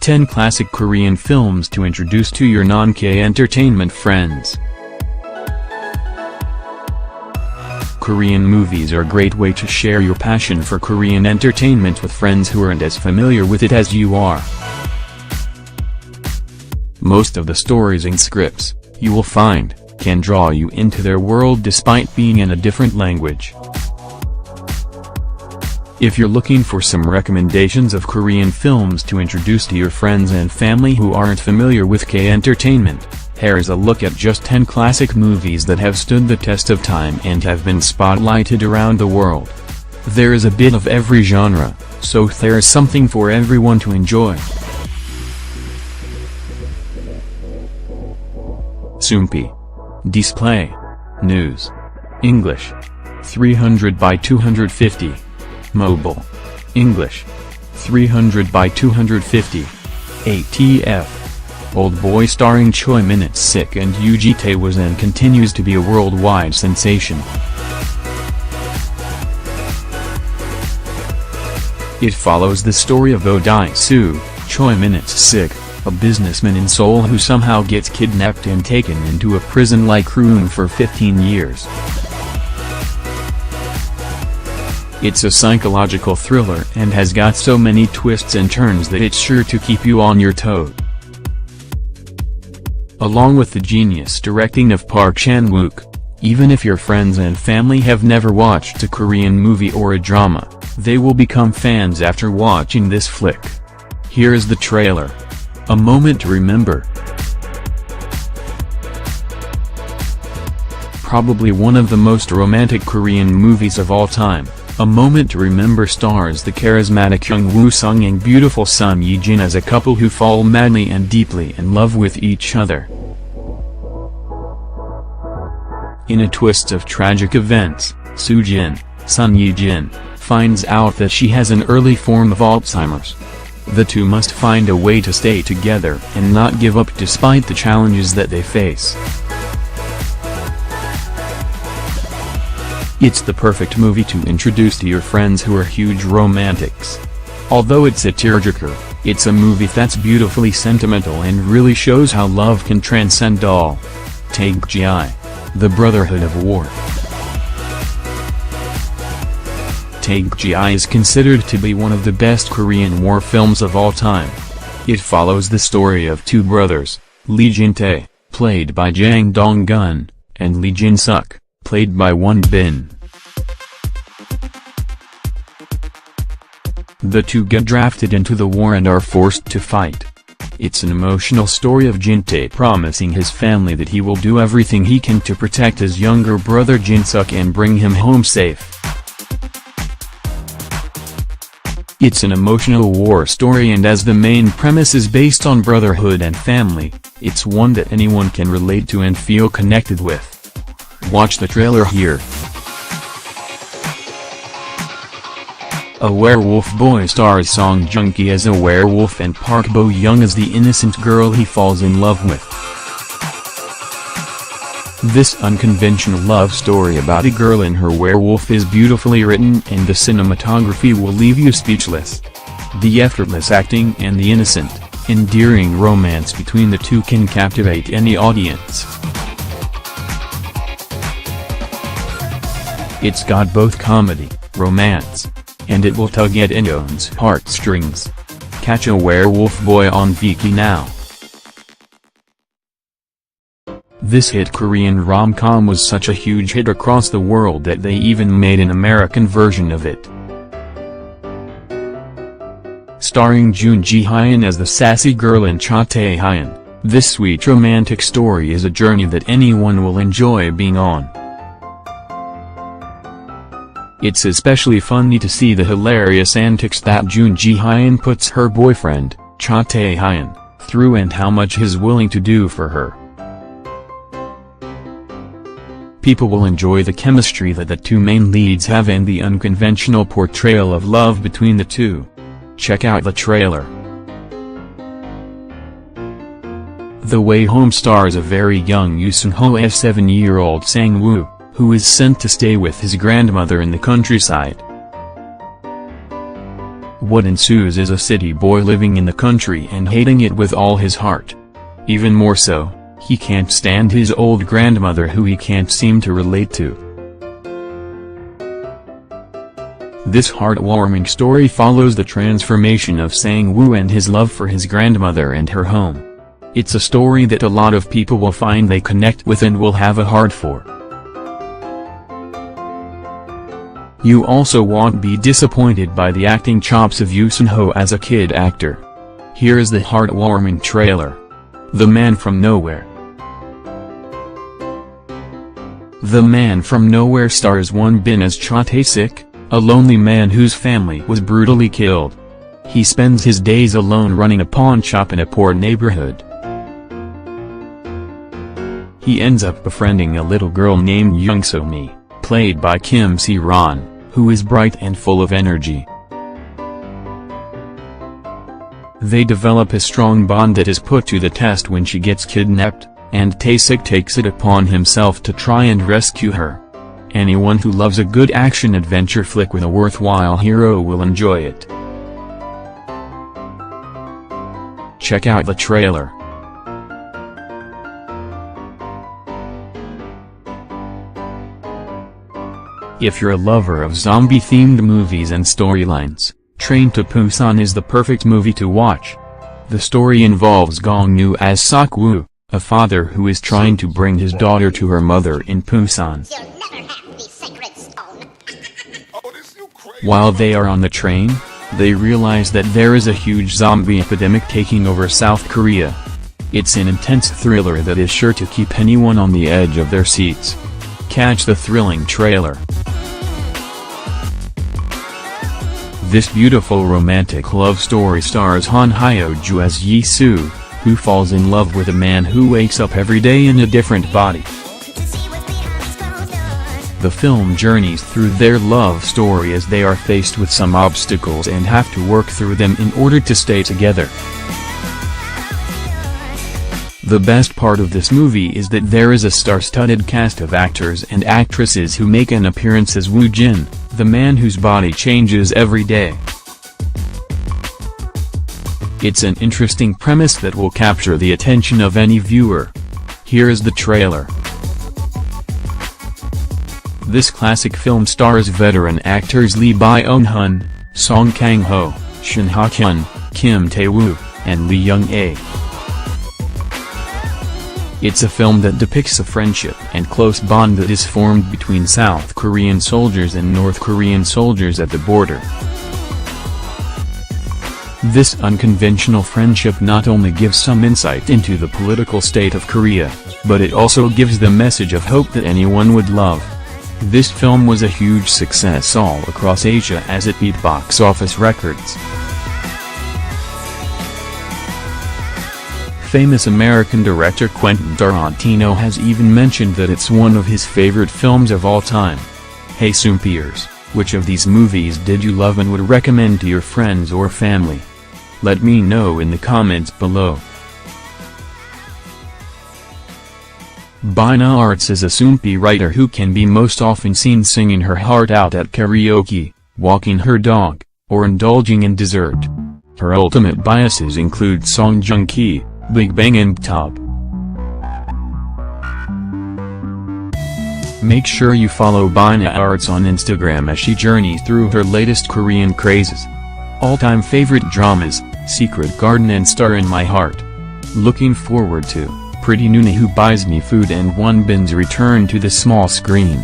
10 classic Korean films to introduce to your non-K entertainment friends. Korean movies are a great way to share your passion for Korean entertainment with friends who aren't as familiar with it as you are. Most of the stories and scripts, you will find, can draw you into their world despite being in a different language. If you're looking for some recommendations of Korean films to introduce to your friends and family who aren't familiar with K entertainment, here's a look at just 10 classic movies that have stood the test of time and have been spotlighted around the world. There is a bit of every genre, so there's something for everyone to enjoy. Soompi. Display. News. English. 300 by 250. Mobile. English. 300 by 250. ATF. Old Boy starring Choi Min-sik and Yoo Ji-tae was and continues to be a worldwide sensation. It follows the story of Oh Dae-soo, Choi Min-sik, a businessman in Seoul who somehow gets kidnapped and taken into a prison-like room for 15 years. It's a psychological thriller and has got so many twists and turns that it's sure to keep you on your toes. Along with the genius directing of Park Chan-wook, even if your friends and family have never watched a Korean movie or a drama, they will become fans after watching this flick. Here is the trailer. A moment to remember. Probably one of the most romantic Korean movies of all time, A Moment to Remember stars the charismatic Young Woo-sung and beautiful Son Ye-jin as a couple who fall madly and deeply in love with each other. In a twist of tragic events, Soo-jin, Son Ye-jin, finds out that she has an early form of Alzheimer's. The two must find a way to stay together and not give up despite the challenges that they face. It's the perfect movie to introduce to your friends who are huge romantics. Although it's a tearjerker, it's a movie that's beautifully sentimental and really shows how love can transcend all. Taekji, The Brotherhood of War. Taekji is considered to be one of the best Korean war films of all time. It follows the story of two brothers, Lee Jin-tae, played by Jang Dong-gun, and Lee Jin-suk, played by Won Bin. The two get drafted into the war and are forced to fight. It's an emotional story of Jin-tae promising his family that he will do everything he can to protect his younger brother Jin-suk and bring him home safe. It's an emotional war story, and as the main premise is based on brotherhood and family, it's one that anyone can relate to and feel connected with. Watch the trailer here. A Werewolf Boy stars Song Joong-ki as a werewolf and Park Bo-young as the innocent girl he falls in love with. This unconventional love story about a girl and her werewolf is beautifully written, and the cinematography will leave you speechless. The effortless acting and the innocent, endearing romance between the two can captivate any audience. It's got both comedy, romance, and it will tug at anyone's heartstrings. Catch A Werewolf Boy on Viki now. This hit Korean rom-com was such a huge hit across the world that they even made an American version of it. Starring Jun Ji-hyun as the sassy girl and Cha Tae-hyun, this sweet romantic story is a journey that anyone will enjoy being on. It's especially funny to see the hilarious antics that Jun Ji-hyun puts her boyfriend, Cha Tae-hyun, through and how much he's willing to do for her. People will enjoy the chemistry that the two main leads have and the unconventional portrayal of love between the two. Check out the trailer. The Way Home stars a very young Yoo Seung-ho as 7-year-old Sang-woo, who is sent to stay with his grandmother in the countryside. What ensues is a city boy living in the country and hating it with all his heart. Even more so, he can't stand his old grandmother who he can't seem to relate to. This heartwarming story follows the transformation of Sang-woo and his love for his grandmother and her home. It's a story that a lot of people will find they connect with and will have a heart for. You also won't be disappointed by the acting chops of Yoo Sun-ho as a kid actor. Here is the heartwarming trailer. The Man from Nowhere. The Man from Nowhere stars Won Bin as Cha Tae-sik, a lonely man whose family was brutally killed. He spends his days alone running a pawn shop in a poor neighborhood. He ends up befriending a little girl named Young So-mi, played by Kim Si-ron, who is bright and full of energy. They develop a strong bond that is put to the test when she gets kidnapped, and Tae-sik takes it upon himself to try and rescue her. Anyone who loves a good action-adventure flick with a worthwhile hero will enjoy it. Check out the trailer. If you're a lover of zombie-themed movies and storylines, Train to Busan is the perfect movie to watch. The story involves Gong-nu as Sak-woo, a father who is trying to bring his daughter to her mother in Busan. While they are on the train, they realize that there is a huge zombie epidemic taking over South Korea. It's an intense thriller that is sure to keep anyone on the edge of their seats. Catch the thrilling trailer. This beautiful romantic love story stars Han Hyo-joo as Yi-soo, who falls in love with a man who wakes up every day in a different body. The film journeys through their love story as they are faced with some obstacles and have to work through them in order to stay together. The best part of this movie is that there is a star-studded cast of actors and actresses who make an appearance as Woo Jin, the man whose body changes every day. It's an interesting premise that will capture the attention of any viewer. Here is the trailer. This classic film stars veteran actors Lee Byung-hun, Song Kang-ho, Shin Ha-kyun, Kim Tae-woo, and Lee Young-ae. It's a film that depicts a friendship and close bond that is formed between South Korean soldiers and North Korean soldiers at the border. This unconventional friendship not only gives some insight into the political state of Korea, but it also gives the message of hope that anyone would love. This film was a huge success all across Asia as it beat box office records. Famous American director Quentin Tarantino has even mentioned that it's one of his favorite films of all time. Hey Soompiers, which of these movies did you love and would recommend to your friends or family? Let me know in the comments below. Bina Arts is a Soompi writer who can be most often seen singing her heart out at karaoke, walking her dog, or indulging in dessert. Her ultimate biases include Song Joong-ki, Big Bang and Top. Make sure you follow Bina Arts on Instagram as she journeys through her latest Korean crazes. All-time favorite dramas, Secret Garden and Star in My Heart. Looking forward to Pretty Nuna Who Buys Me Food and Won Bin's return to the small screen.